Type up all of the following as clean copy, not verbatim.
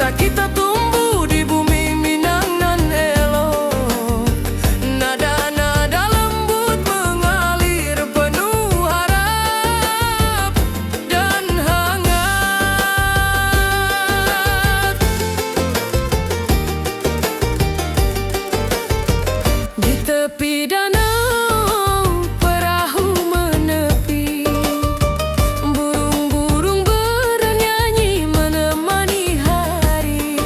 Cinta kita tumbuh di bumi Minang nan elok. Nada-nada lembut mengalir penuh harap dan hangat. Di tepi danau perahu menepi, burung-burung bernyanyi menemani hari.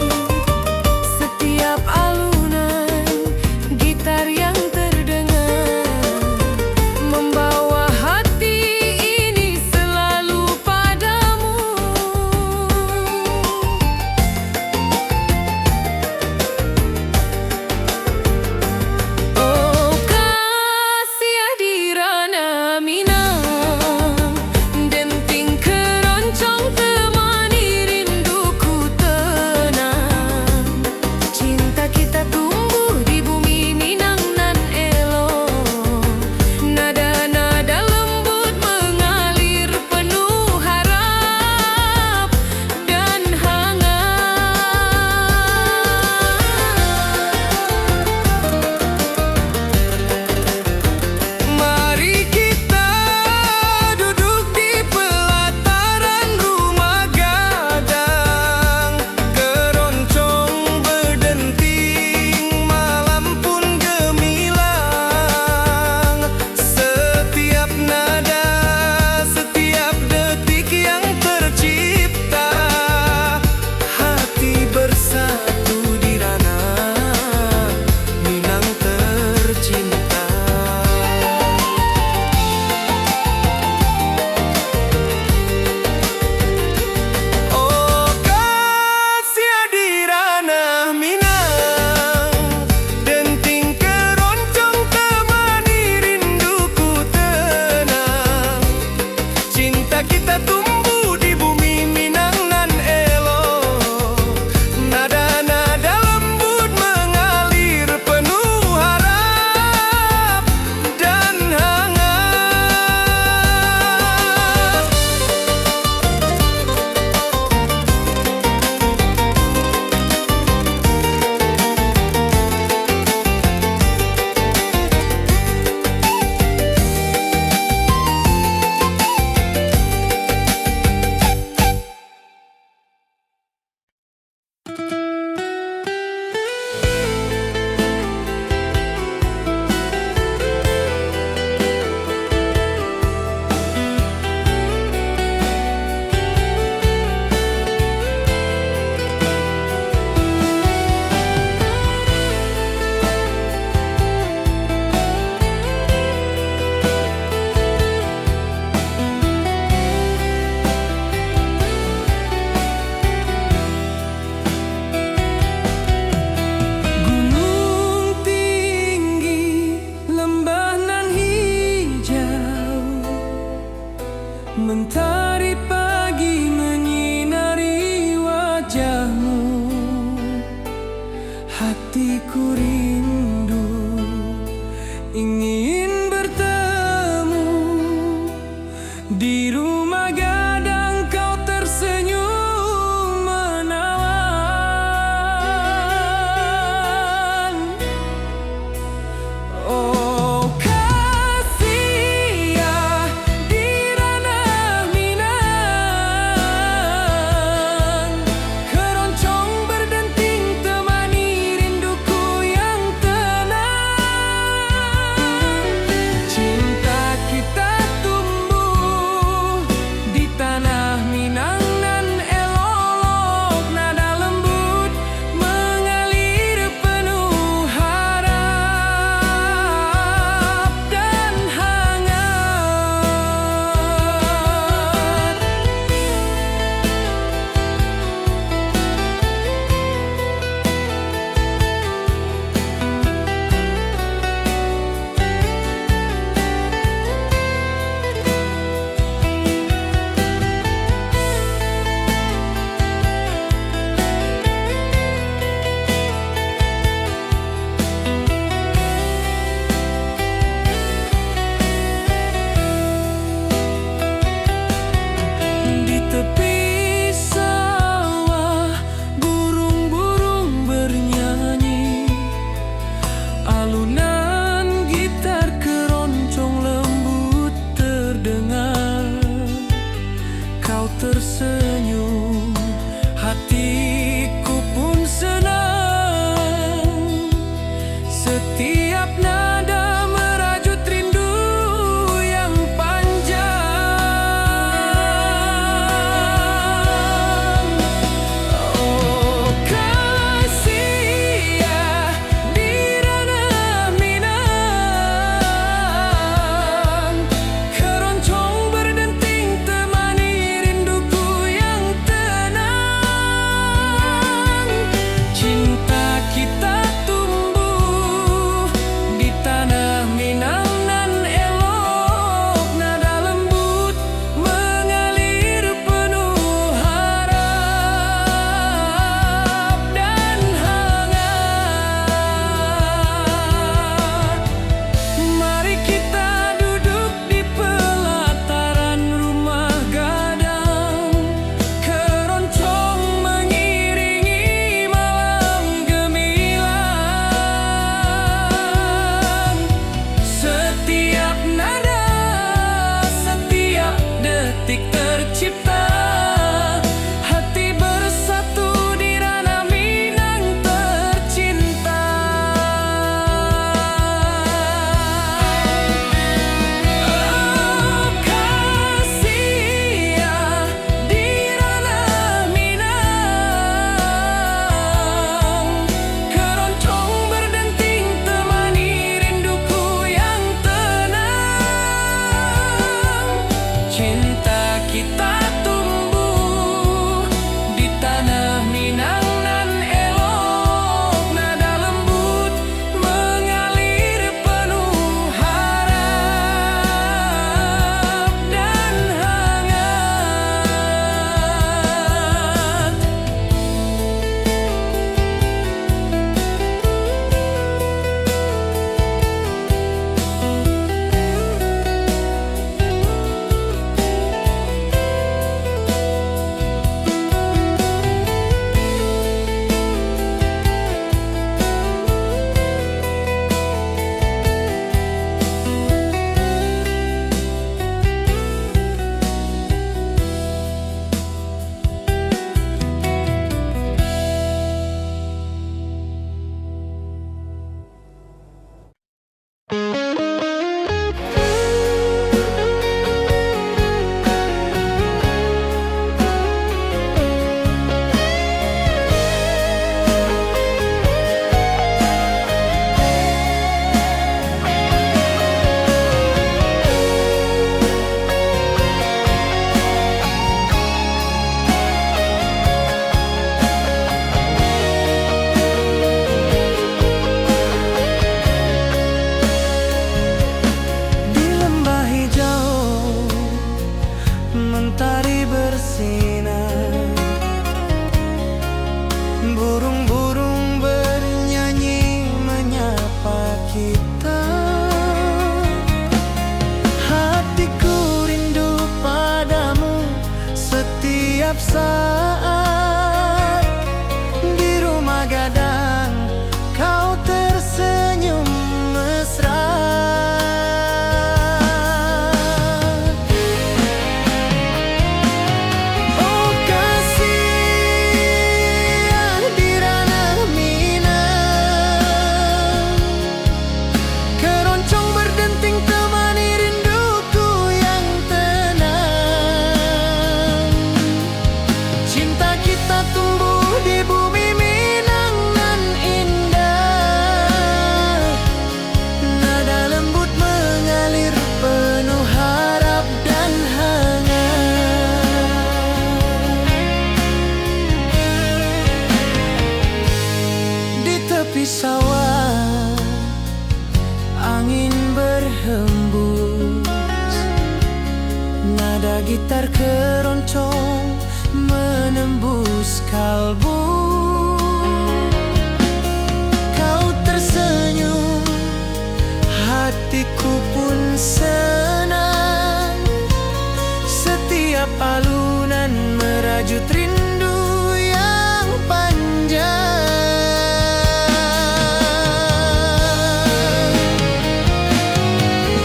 Burung-burung bernyanyi menyapa kita. Hatiku rindu padamu setiap saat. Di rumah gadang kau tersenyum mesra. Oh kasih di ranah Minang, keroncong berdenting temani rinduku yang tenang. Cinta kita tumbuh di bumi Minang nan indah. Nada lembut mengalir penuh harap dan hangat. Di tepi sawah angin berhembus, nada gitar keroncong menembus kalbu. Kau tersenyum, hatiku pun senang. Setiap alunan merajut rindu yang panjang.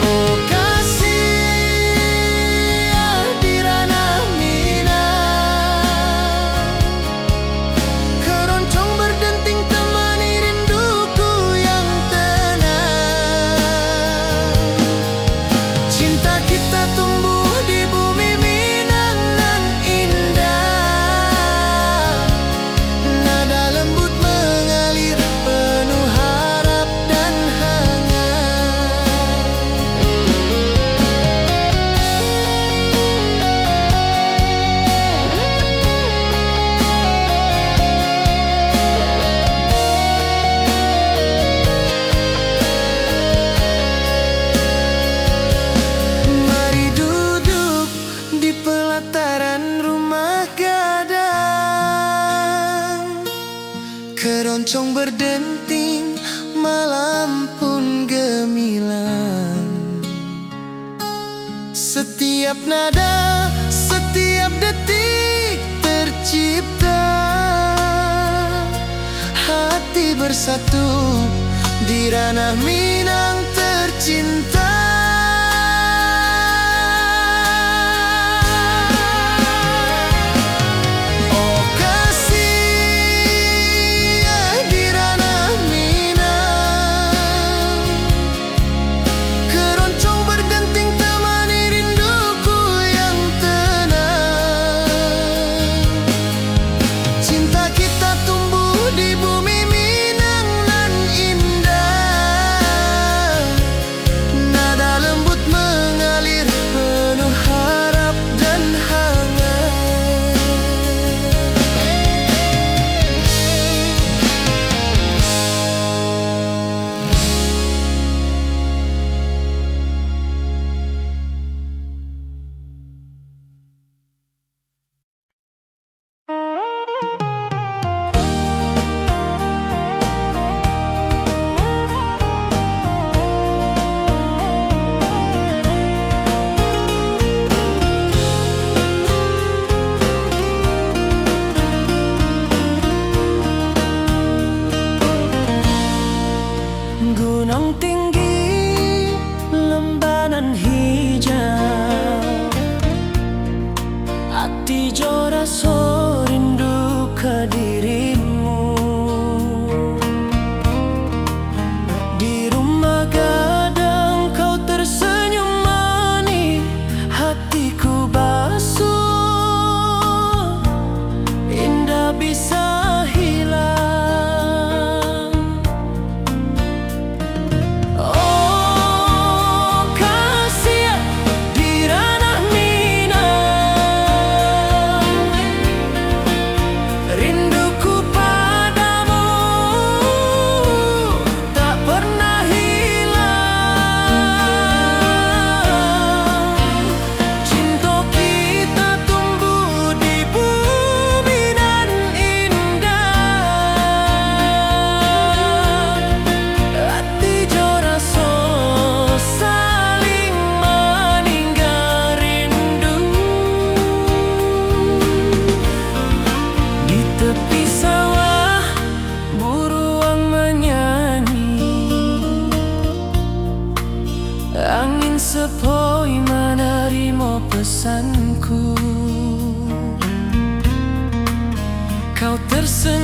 Oh kasih di ranah Minang, keroncong berdenting temani rinduku yang tenang. Cinta kita tumbuh di bumi Minang nan indah. Nada lembut mengalir penuh harap dan hangat. Mari duduk di pelataran rumah gadang, keroncong berdenting, malam pun gemilang. Setiap nada, setiap detik tercipta. Hati bersatu di ranah Minang tercinta. Oh kasih di ranah Minang, keroncong berdenting temani rinduku yang tenang. Cinta kita tumbuh di bumi Minang nan indah.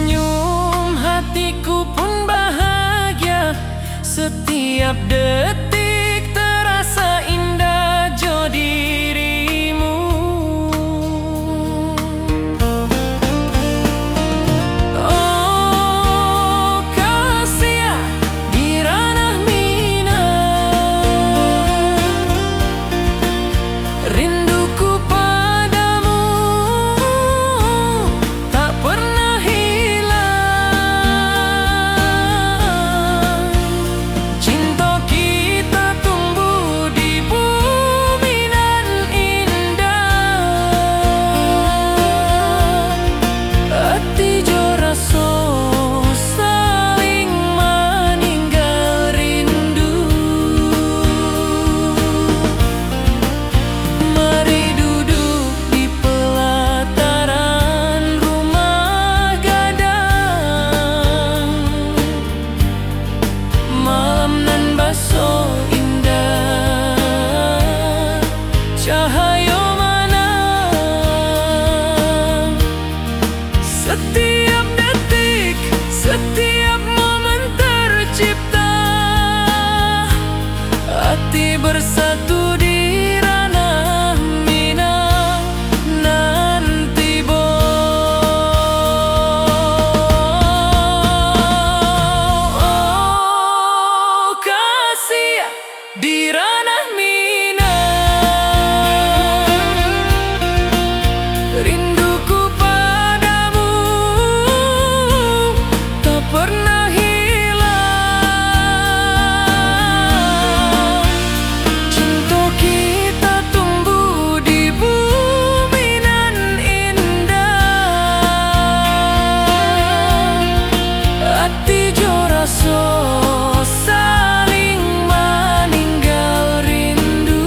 senyum hatiku pun bahagia. Setiap detik terasa indah jo dirimu. Oh kasih di ranah mina, rinduku padamu tak pernah hilang. Cinta kita tumbuh di bumi nan indah. Hati jo rasa saling meninggal rindu. Mari duduk di pelataran rumah gadang. Malam nan baso indah, cahaya mana. Setiap detik, setiap momen tercipta. Hati bersatu di ranah mina nanti bo. Oh kasih di ranah mina, rinduku padamu tak pernah hilang. Cinta kita tumbuh di bumi nan indah. Hati jo rasa saling meninggal rindu.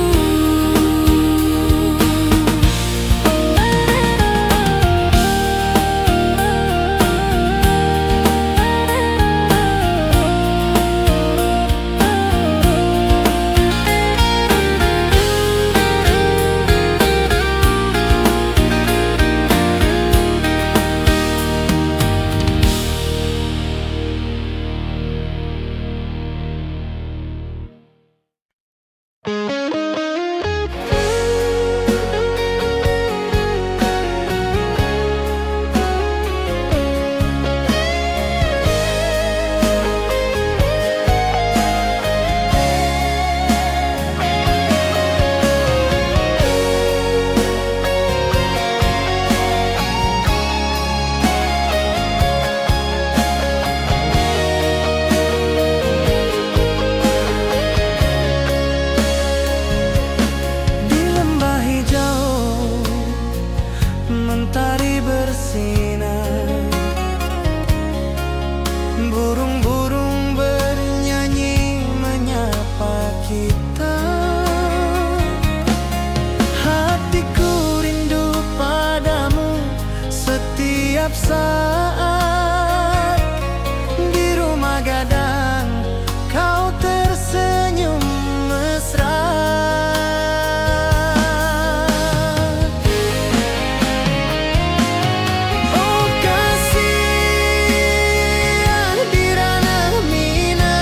Di lembah hijau mentari bersinar, burung-burung bernyanyi menyapa kita. Hatiku rindu padamu setiap saat. Di rumah gadang kau tersenyum mesra. Oh kasih di ranah mina,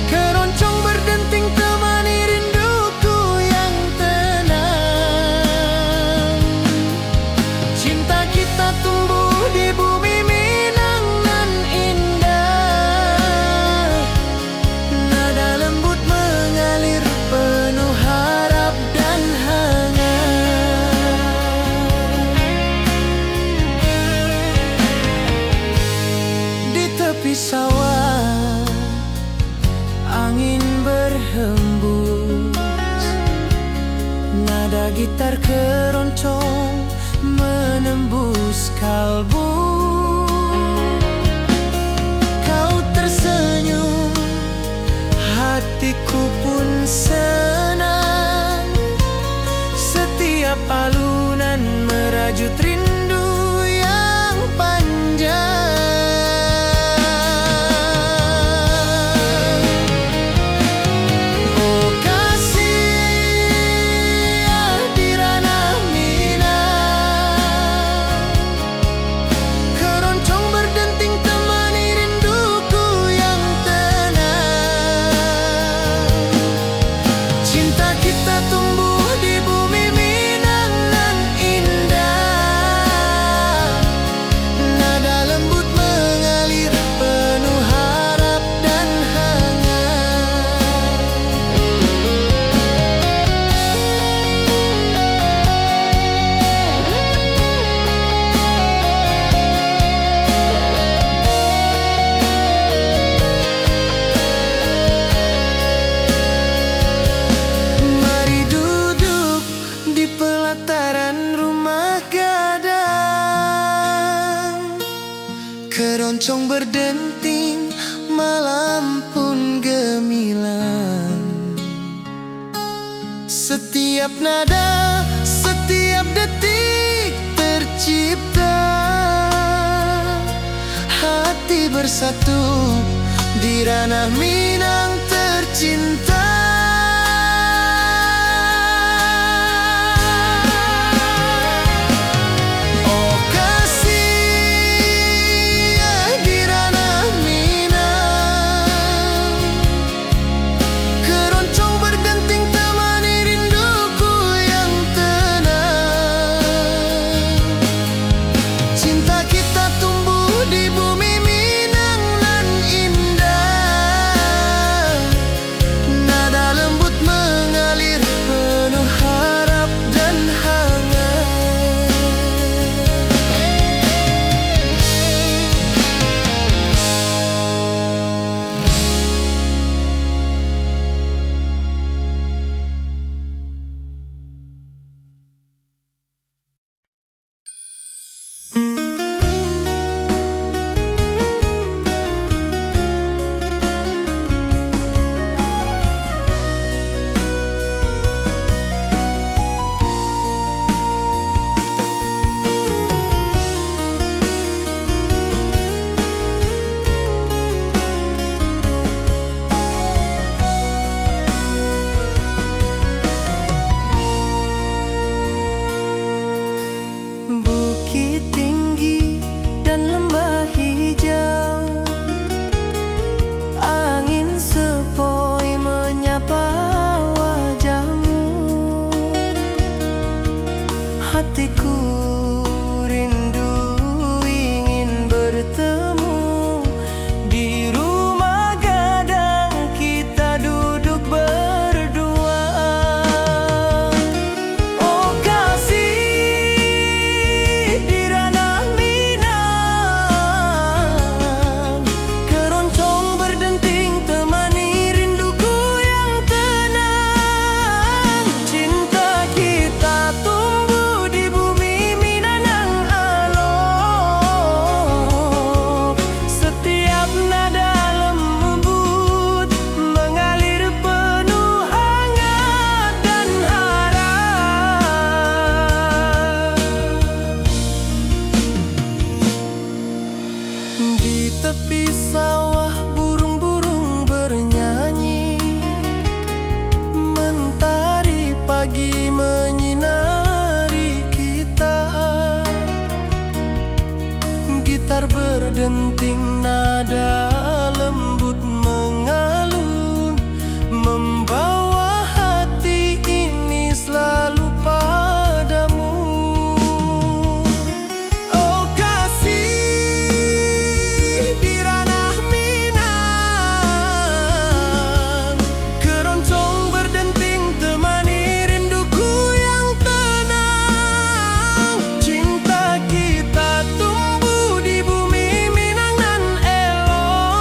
keroncong berdenting temani rinduku yang tenang. Cinta kita tumbuh di bumi Minang nan indah. Nada lembut mengalir penuh harap dan hangat. Di tepi sawah angin berhembus, nada gitar keroncong menembus kalbu. Kau tersenyum, hatiku pun senang. Setiap alunan merajut rindu yang panjang. Keroncong berdenting, malam pun gemilang. Setiap nada, setiap detik tercipta. Hati bersatu di ranah Minang tercinta. Oh kasih di ranah Minang, keroncong berdenting temani rinduku yang tenang. Cinta kita tumbuh di bumi Minang nan indah. Nada lembut mengalir penuh harap dan hangat. Bukit tinggi dan lembah hijau, angin sepoi menyapa wajahmu. Hatiku rindu ingin bertemu di rumah gadang, kita duduk berdua. Oh kasih di ranah Minang, keroncong berdenting temani rinduku yang tenang. Cinta kita tumbuh di bumi Minang yang alok. Setiap nada lembut mengalir penuh hangat dan harap. Di tepi sawah burung-burung bernyanyi, mentari pagi menyinari kita. Gitar berdenting, nada lembut mengalun, membawa hati ini selalu padamu. Oh kasih di ranah Minang, keroncong berdenting temani rinduku yang tenang. Cinta kita tumbuh di bumi Minang nan elok.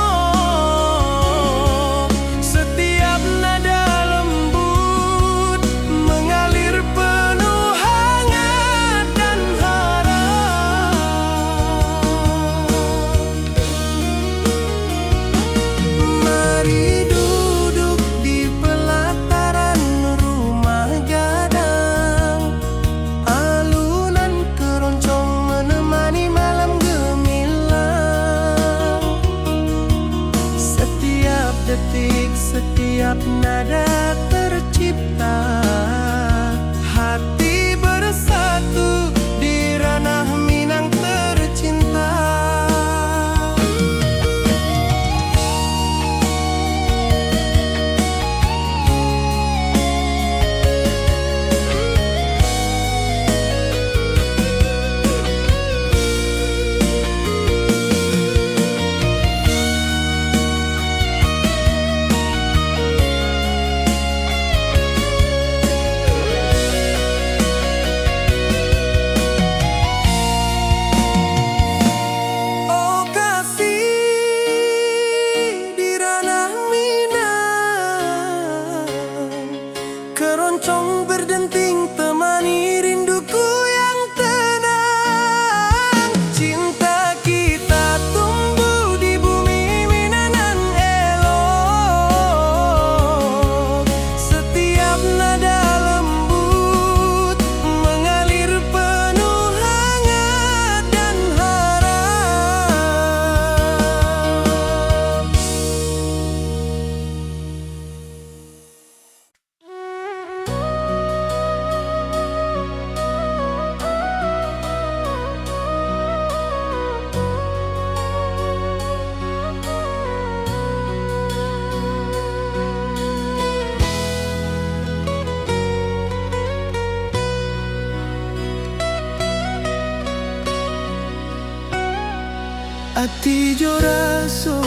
Ati jo raso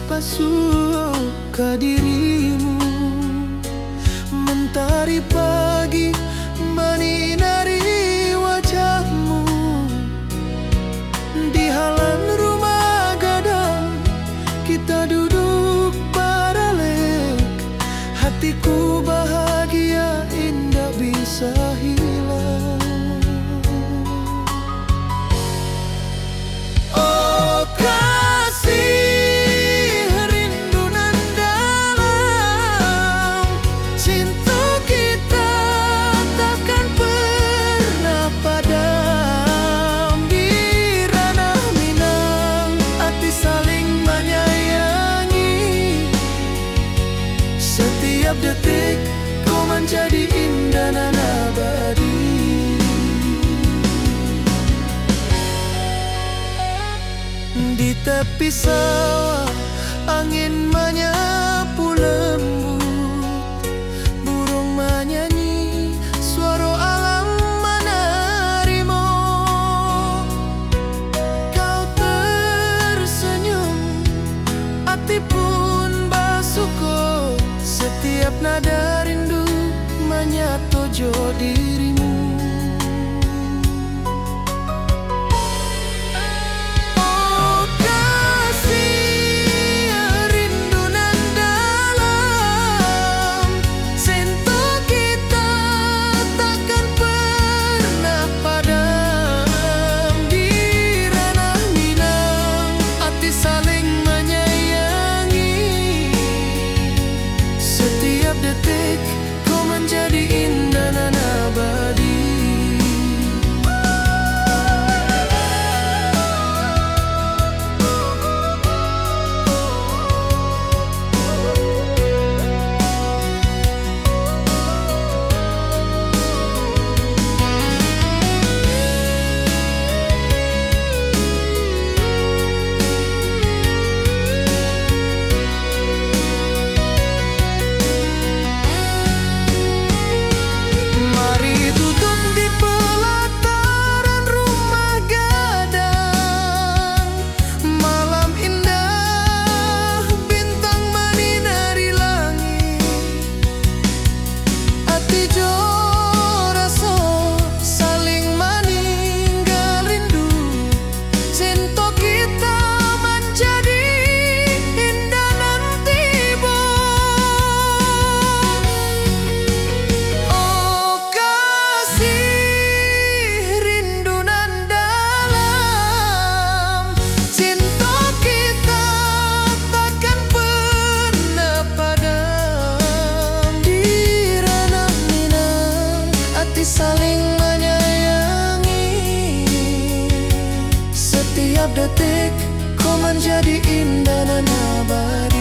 pasuo ka dirimu, mentari pagi menyinari wajahmu. Di halaman rumah gadang kita duduk paralel, hatiku bahagia indah bisa hilang. Oh kasih, rindu nan dalam, cinta kita takkan pernah padam. Di ranah Minang, hati saling menyayangi. Setiap detik kau menjadi indah dan abadi. Di tepi sawah angin menyapu lembut, burung menyanyi, suara alam menerima. Kau tersenyum, hati pun bersyukur. Setiap nada rindu menyatu jo dirimu. Oh kasih, rindu nan dalam, cinta kita takkan pernah padam. Di ranah Minang, hati saling menyayangi. Setiap detik kau menjadi indah dan abadi. Mari duduk di pelataran rumah gadang. Malam indah, bintang menyinari langit. Hati jo rasa saling meninggal rindu. Cinta kita menjadi indah nan tiba. Oh kasih, rindu nan dalam, cinta kita takkan pernah padam. Di ranah Minang, hati saling menyayangi. Setiap detik kau menjadi indah dan abadi.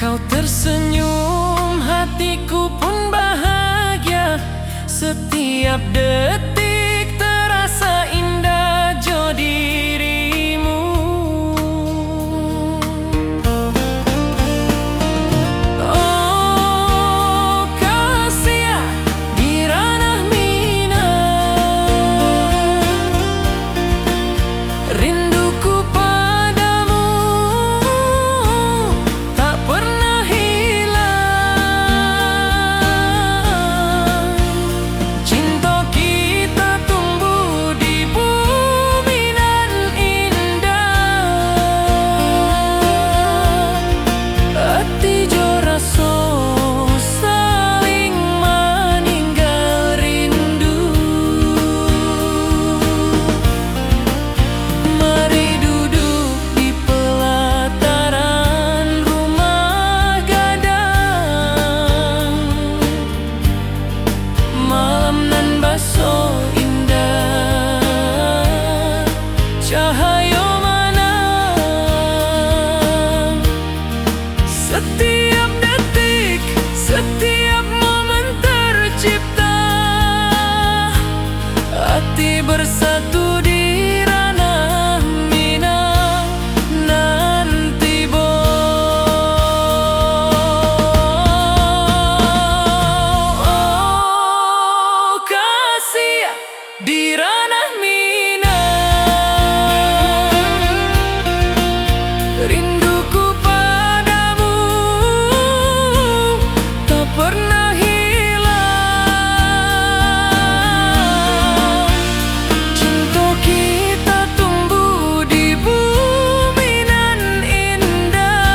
Kau tersenyum, hatiku pun bahagia. Setiap detik terasa indah jo dirimu. Oh kasih di ranah minang, rinduku padamu tak pernah hilang. Cinta kita tumbuh di bumi nan indah. Hati jo rasa saling meninggal rindu. Mari duduk di pelataran rumah gadang. Malam nan baso indah, cahaya mana. Setiap detik, setiap momen tercipta. Hati bersatu di ranah minang nanti bo. Oh kasih di ranah minang, rinduku padamu tak pernah hilang. Cinta kita tumbuh di bumi nan indah.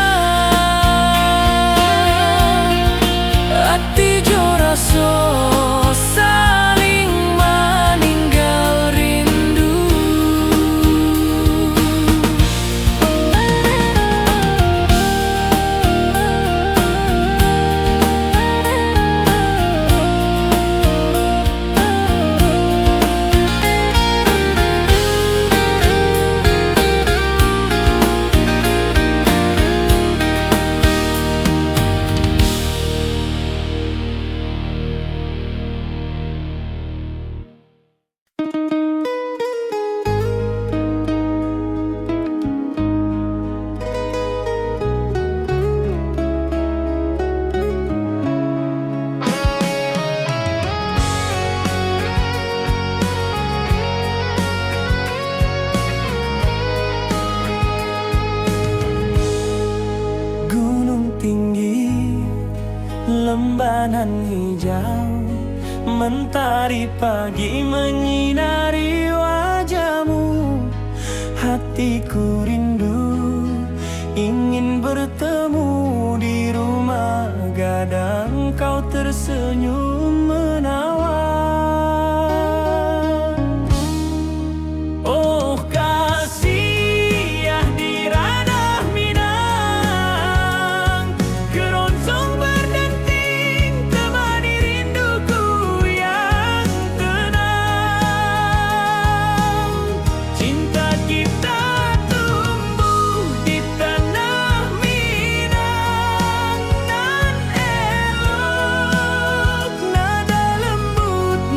Hati jo rasa saling meninggal rindu. Gunung tinggi, lembanan hijau, mentari pagi menyinari wajahmu. Hatiku rindu, ingin bertemu di rumah gadang. Kau tersenyum menawan. Oh kasih di ranah minang, keroncong berdenting temani rinduku yang tenang. Cinta kita tumbuh di tanah minang nan elok, nada lembut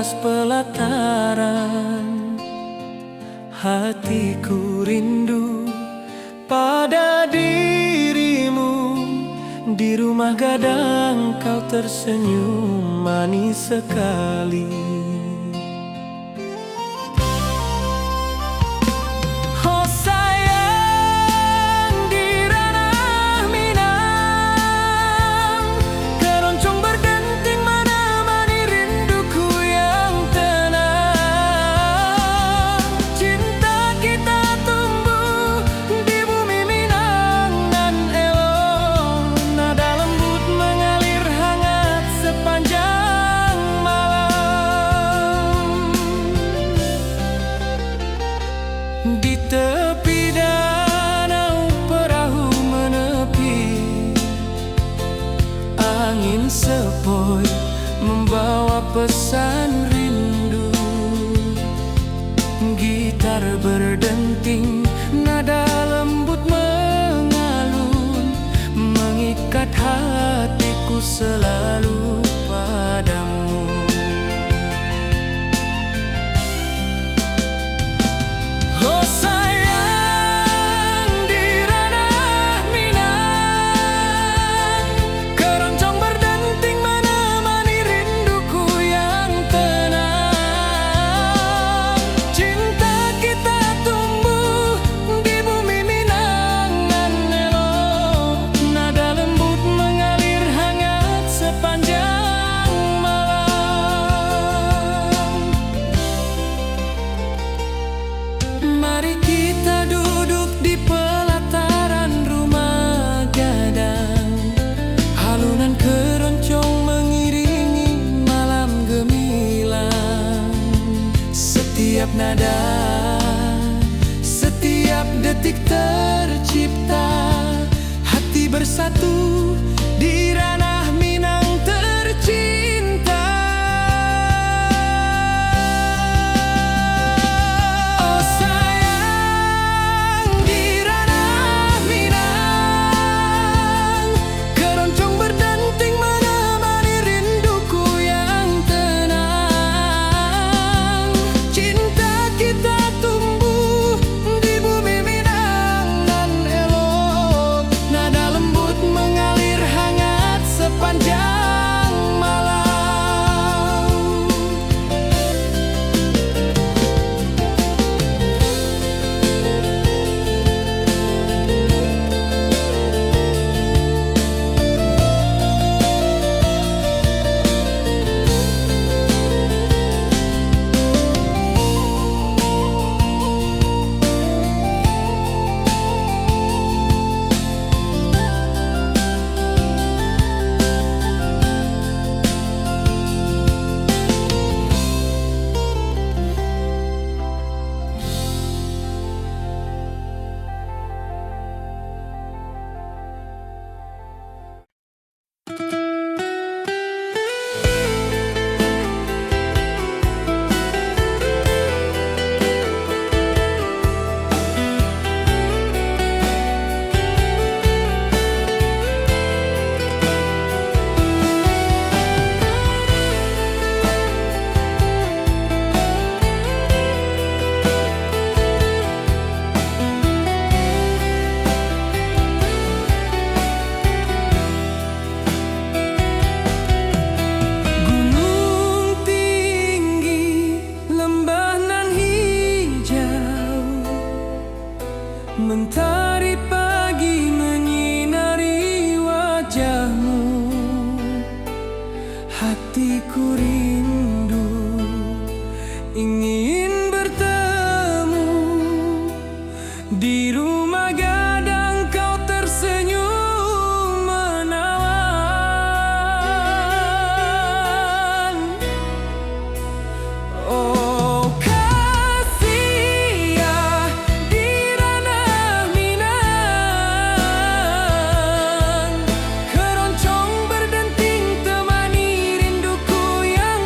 atas pelataran. Hatiku rindu pada dirimu. Di rumah gadang kau tersenyum manis sekali. Oh sayang, di ranah Minang, keroncong berdenting menemani rinduku yang tenang. Cinta kita tumbuh di bumi Minang nan elok. Nada lembut mengalir hangat sepanjang malam. Di tepi danau perahu menepi, angin sepoi membawa pesan rindu. Gitar berdenting, nada lembut mengalun, mengikat hatiku selalu padamu. Oh sayang, di ranah Minang, keroncong berdenting menemani rinduku yang tenang. Cinta kita tumbuh di bumi Minang nan elok. Nada lembut mengalir hangat sepanjang malam. Mari kita duduk di pelataran rumah gadang. Alunan keroncong mengiringi malam gemilang. Setiap nada, setiap detik tercipta. Hati bersatu di ranah Minang tercinta. Oh sayang, di ranah Minang, keroncong berdenting menemani rinduku yang tenang. Cinta kita tumbuh di bumi Minang nan elok. Nada lembut mengalir hangat sepanjang malam. Gunung tinggi, lembah nan hijau, mentari pagi menyinari wajahmu. Hatiku rindu ingin bertemu. Di rumah gadang kau tersenyum menawan. Oh kasih ya, di ranah Minang, keroncong berdenting temani rinduku yang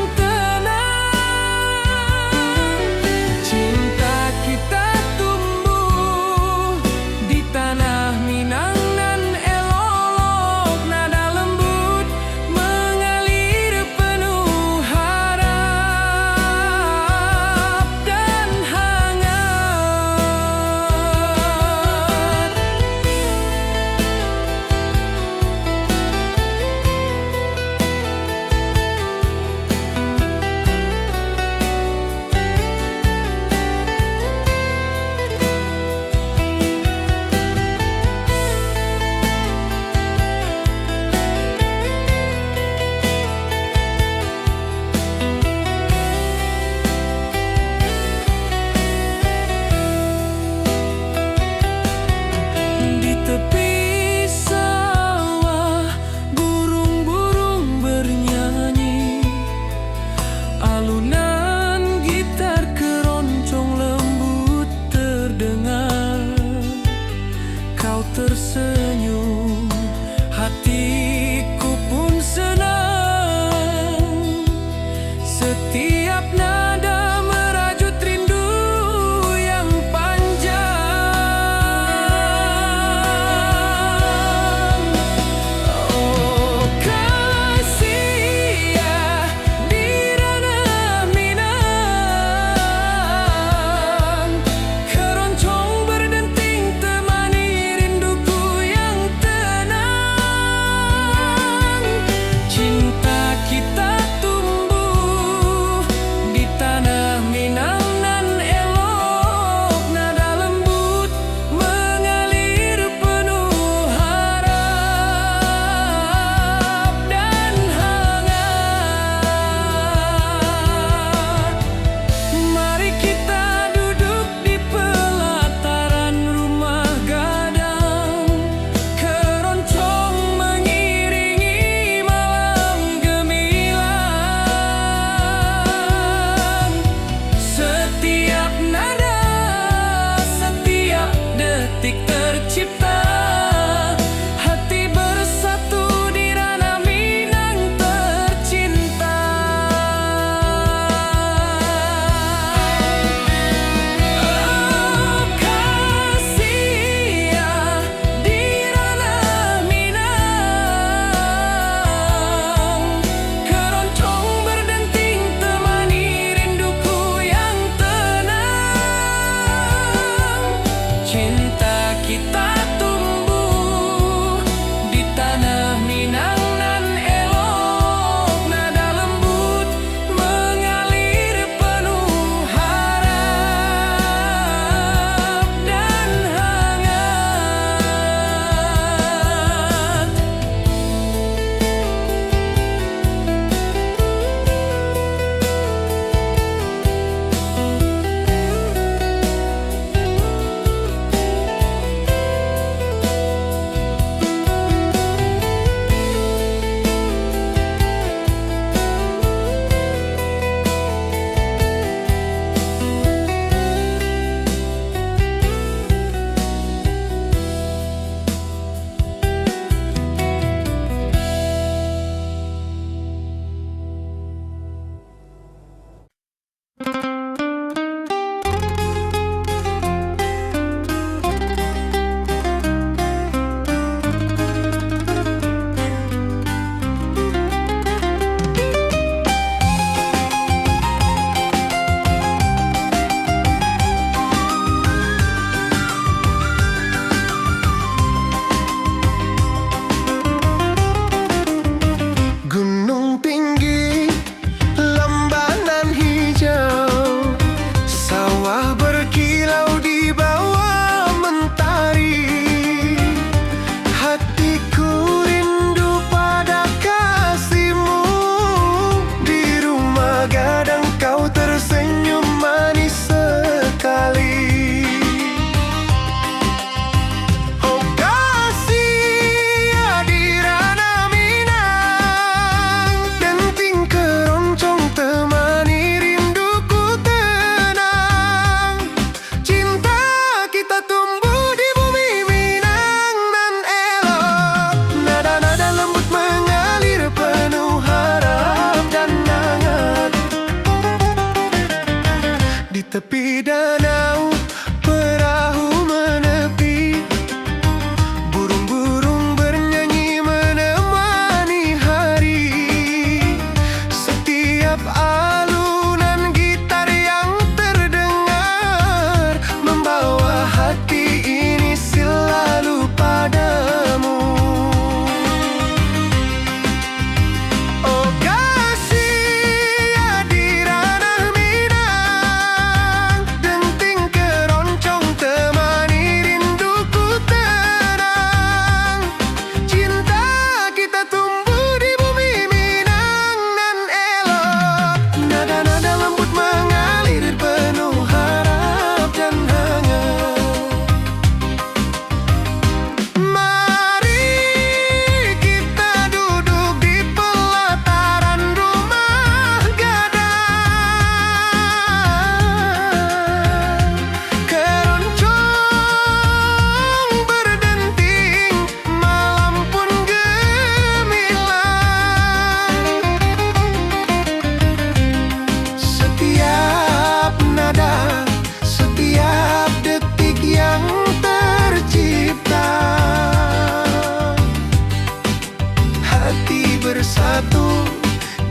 bersatu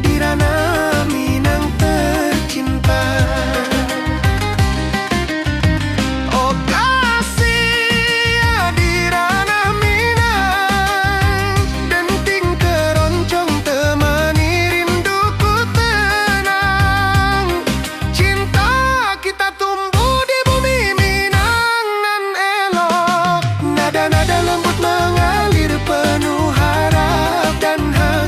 di ranah Minang tercinta. Oh kasih di ranah Minang, denting keroncong temani rinduku tenang. Cinta kita tumbuh di bumi Minang nan elok, nada-nada lembut mengalir penuh harap dan hangat.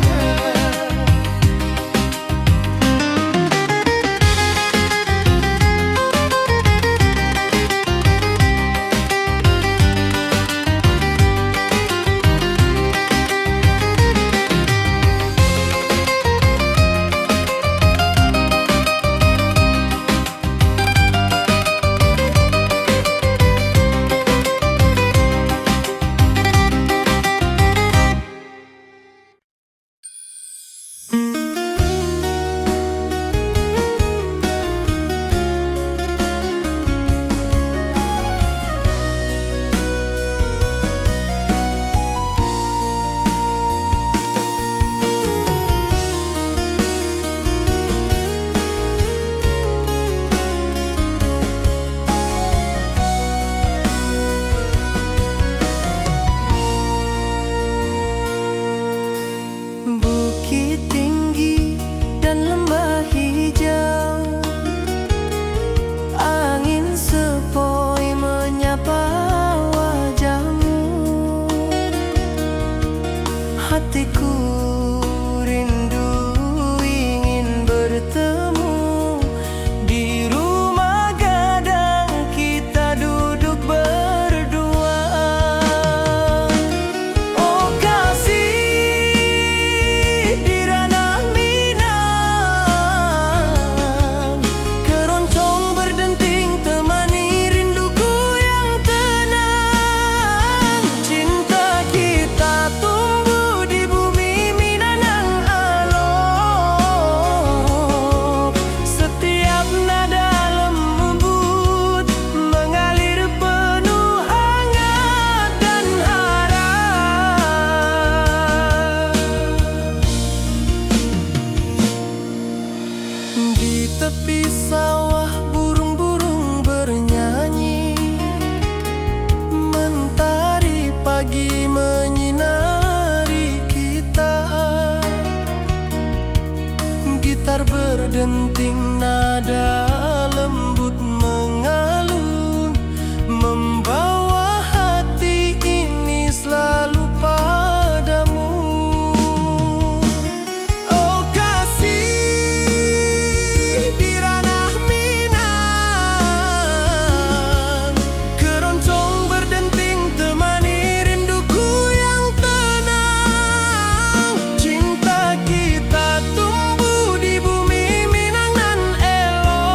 Bukit tinggi dan lembah hijau, angin sepoi menyapa wajahmu. Hatiku rindu ingin bertemu di rumah gadang, kita duduk berdua. Oh kasih di ranah Minang, keroncong berdenting temani rinduku yang tenang. Cinta kita tumbuh di bumi Minang yang alok, setiap nada lembut mengalir penuh hangat dan harap. Di tepi sawah burung-burung bernyanyi, mentari pagi menyinari kita. Gitar berdenting, nada lembut mengalun, membawa hati ini selalu padamu. Oh kasih di ranah Minang, keroncong berdenting temani rinduku yang tenang. Cinta kita tumbuh di bumi Minang nan elok,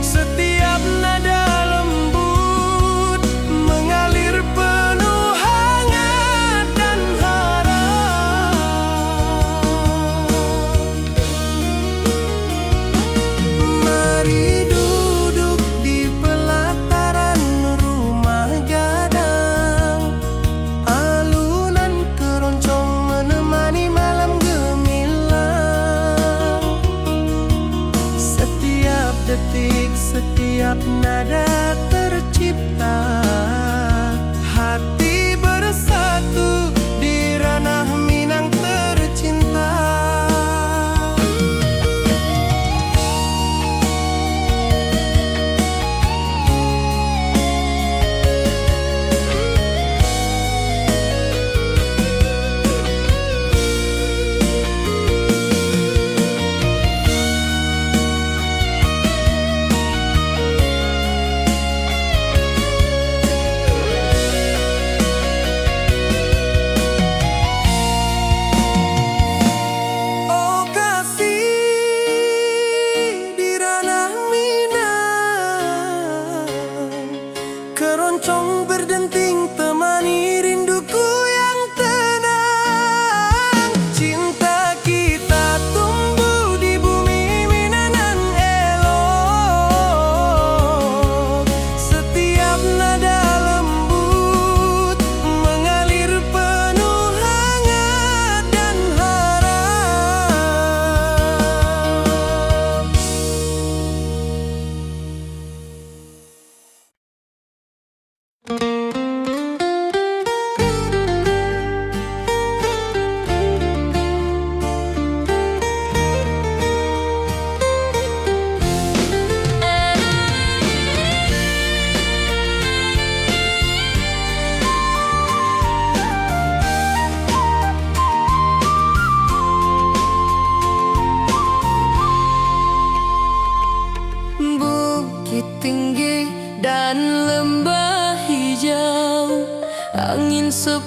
setiap nada lembut mengalir penuh hangat dan harap. Mari duduk di pelataran rumah gadang, alunan keroncong menemani malam gemilang. Setiap detik, setiap nada tercipta, hati bersatu di ranah Minang tercinta.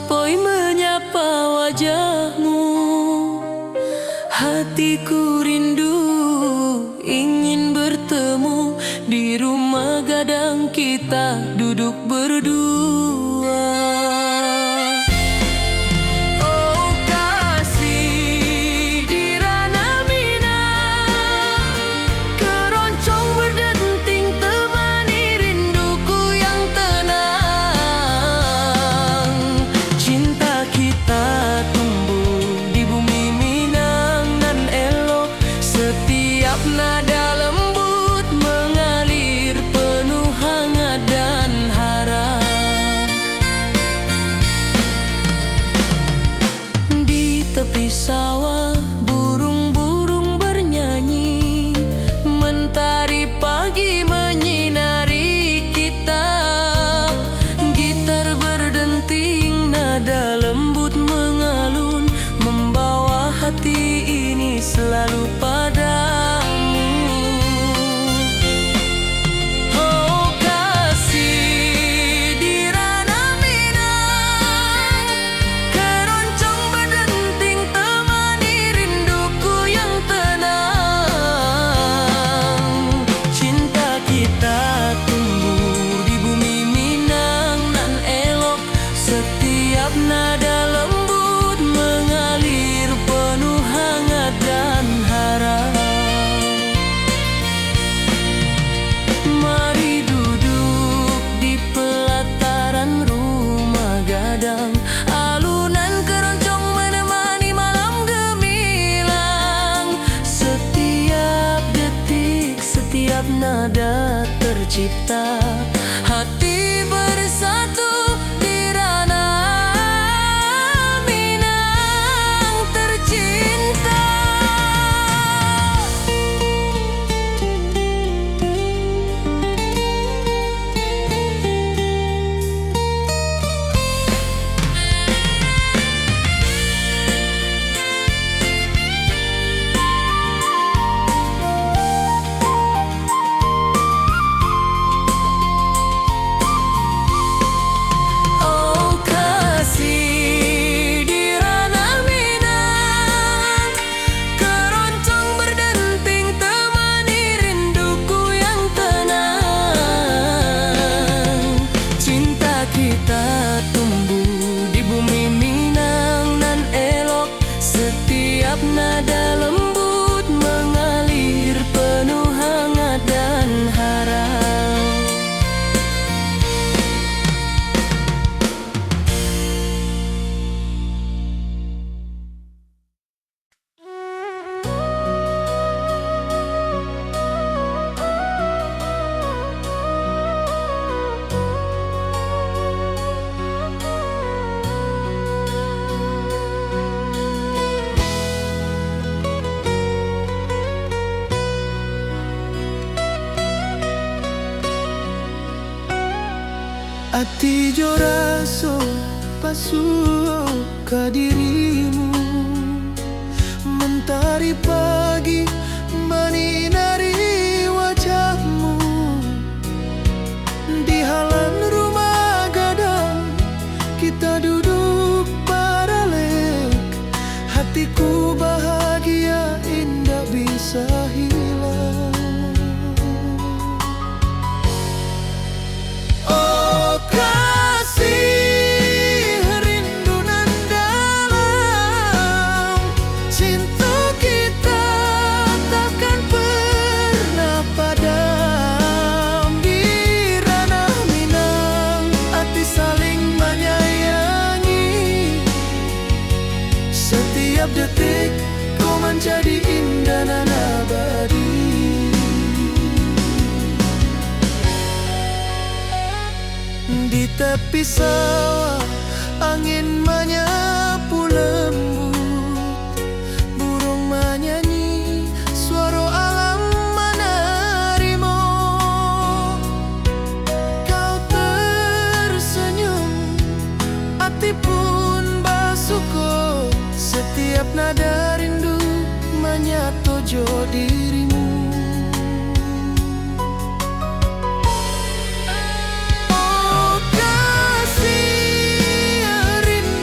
sepoi menyapa wajahmu. Hatiku rindu ingin bertemu di rumah gadang kita duduk berdua. Oh kasih di ranah Minang, keroncong berdenting temani rinduku yang tenang. Cinta kita tumbuh di bumi Minang nan elok, setiap nada lembut mengalir penuh hangat dan harap. Di tepi sawah burung-burung bernyanyi, mentari pagi menyinari kita. Gitar berdenting, nada lembut mengalun, membawa hati ini selalu padamu. Oh kasih di ranah Minang, keroncong berdenting temani rinduku yang tenang. Cinta kita tumbuh di bumi Minang nan elok, setiap nada lembut mengalir penuh hangat dan harap. Mari duduk di pelataran rumah gadang, alunan keroncong menemani malam gemilang. Setiap detik, setiap nada tercipta, hati bersatu di ranah Minang tercinta. Oh kasih di ranah Minang, keroncong berdenting temani rinduku yang tenang. Cinta kita tumbuh di bumi Minang nan elok, setiap nada lembut mengalir penuh hangat dan harap. Ati jo raso pasuo ka dirimu, mentari pagi menyinari wajahmu. Di halan rumah gadang kita duduk paralek, hatiku bahagia indah bisa hilang. Oh kasih rindu nan dalam, cinta kita takkan pernah padam. Di ranah Minang hati saling menyayangi, setiap detik kau menjadi indah nan abadi. Di tepi sawah angin menyapu lembut, burung menyanyi, suara alam menarimo. Kau tersenyum, hati pun bersyukur, setiap nada rindu menyatu jo dirimu. Oh kasih rindu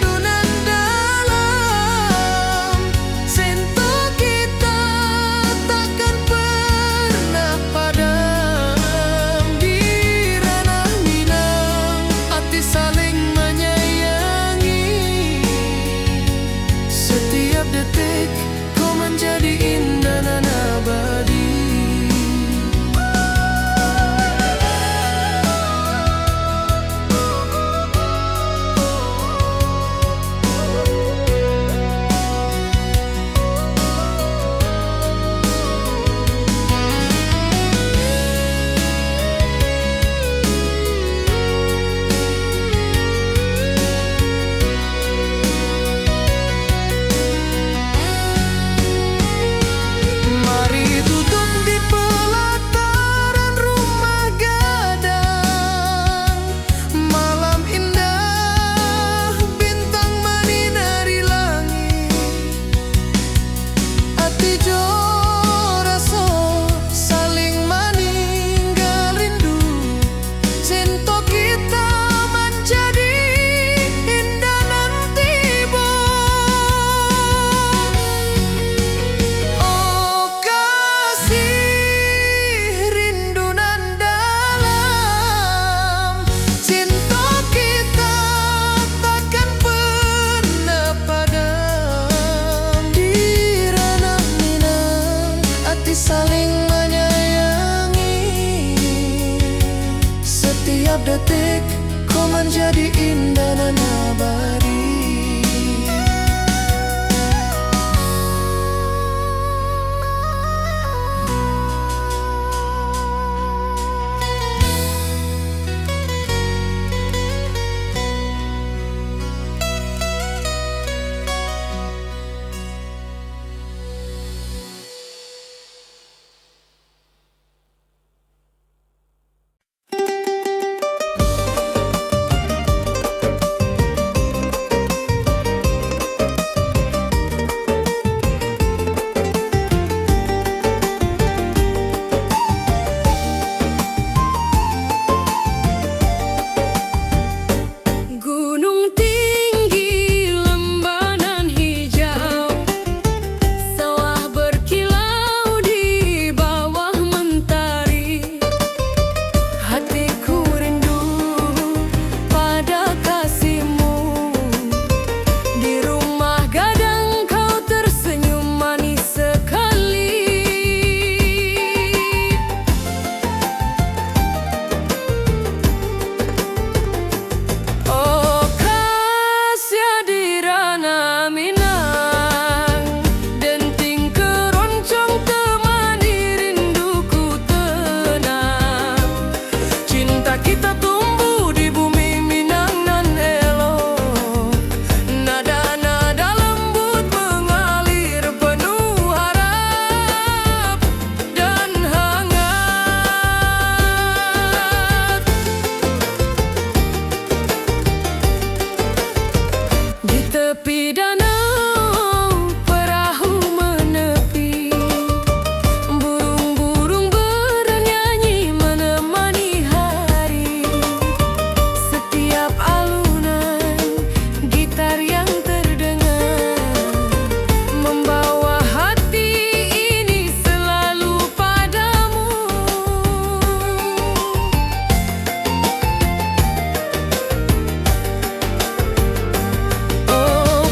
Setiap detik kau menjadi indah dan abadi. Gunung tinggi, lembah nan hijau, sawah berkilau di bawah mentari. Hatiku rindu pada kasihmu. Di rumah gadang kau tersenyum manis sekali. Oh kasih di ranah Minang, denting keroncong temani rinduku tenang. Cinta kita tumbuh di bumi Minang nan elok, nada-nada lembut mengalir penuh harap dan hangat. Di tepi danau perahu menepi, burung-burung bernyanyi menemani hari. Setiap alunan gitar yang terdengar membawa hati ini selalu padamu. Oh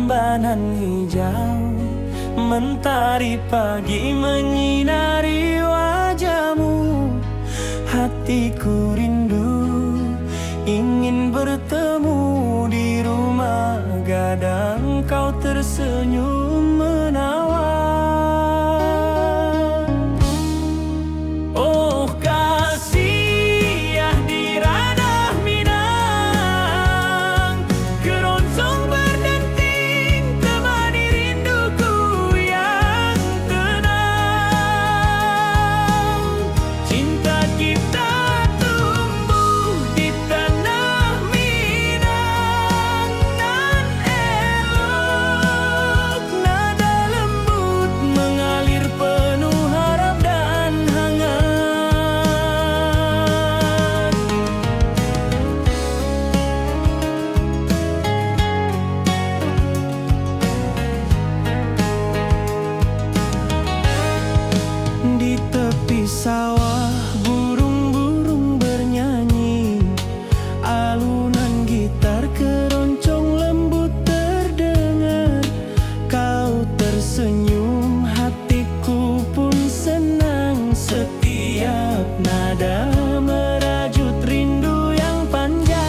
rembanan hijau, mentari pagi menyinari wajahmu. Hatiku rindu ingin bertemu di rumah gadang, kau tersenyum menawan. Oh kasih ya di ranah Minang, keroncong berdenting temani rinduku yang tenang. Cinta kita tumbuh di tanah Minang, nan elok nada lembut mengalir penuh harap dan hangat. Di tepi sawah burung-burung bernyanyi, alunan gitar keroncong lembut terdengar. Kau tersenyum, hatiku pun senang. Setiap nada merajut rindu yang panjang.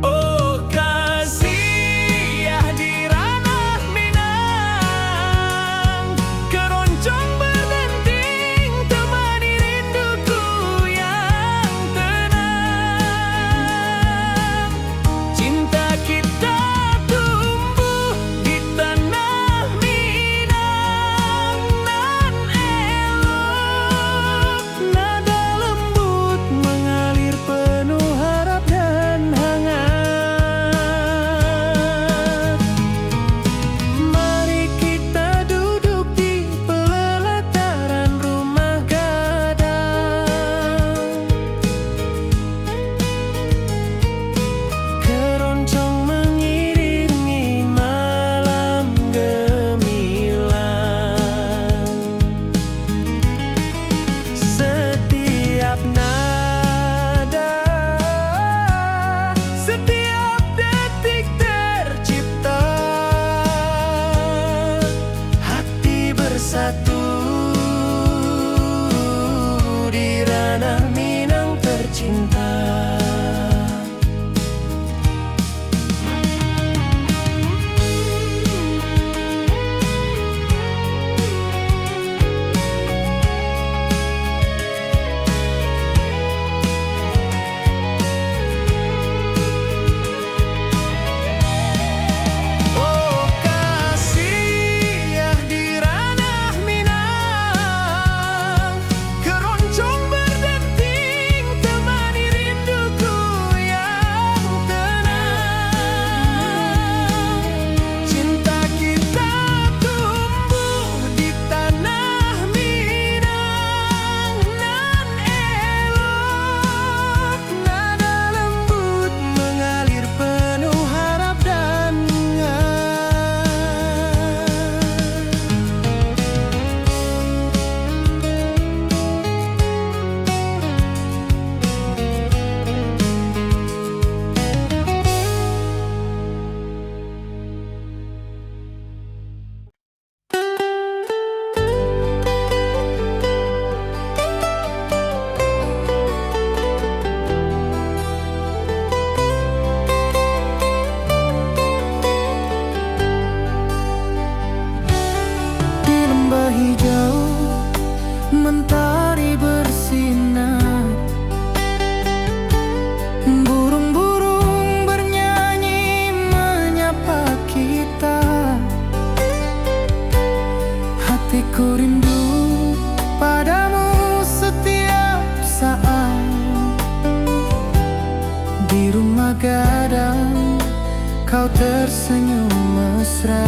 Oh kasih ya di ranah Minang, keroncong berdenting temani rinduku yang tenang. Cinta kita tumbuh di tanah Minang, nan elok nada lembut mengalir penuh harap dan hangat. Mari kita duduk di pelataran rumah gadang, keroncong mengiringi malam gemilang. Setiap nada, setiap detik tercipta, hati bersatu di ranah Minang tercinta. Oh kasih ya di ranah Minang, keroncong berdenting temani rinduku yang tenang. Cinta kita tumbuh di tanah Minang, nan elok nada lembut mengalir penuh harap dan di lembah hijau mentari bersinar, burung-burung bernyanyi menyapa kita. Hatiku rindu padamu setiap saat, di rumah gadang kau tersenyum mesra.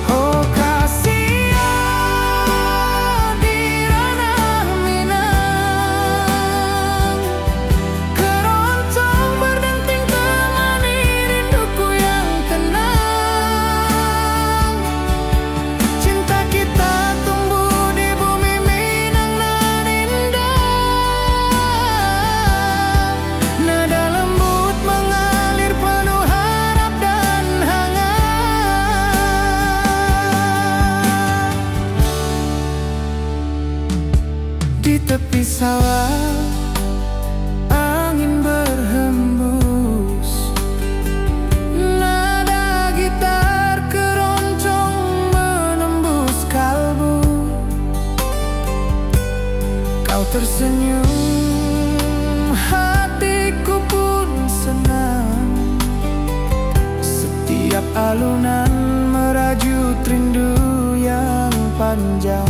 Oh kasih ya di ranah Minang, keroncong berdenting temani rinduku yang tenang. Cinta kita tumbuh di Di tepi sawah angin berhembus, nada gitar keroncong menembus kalbu. Kau tersenyum, hatiku pun senang. Setiap alunan merajut rindu yang panjang.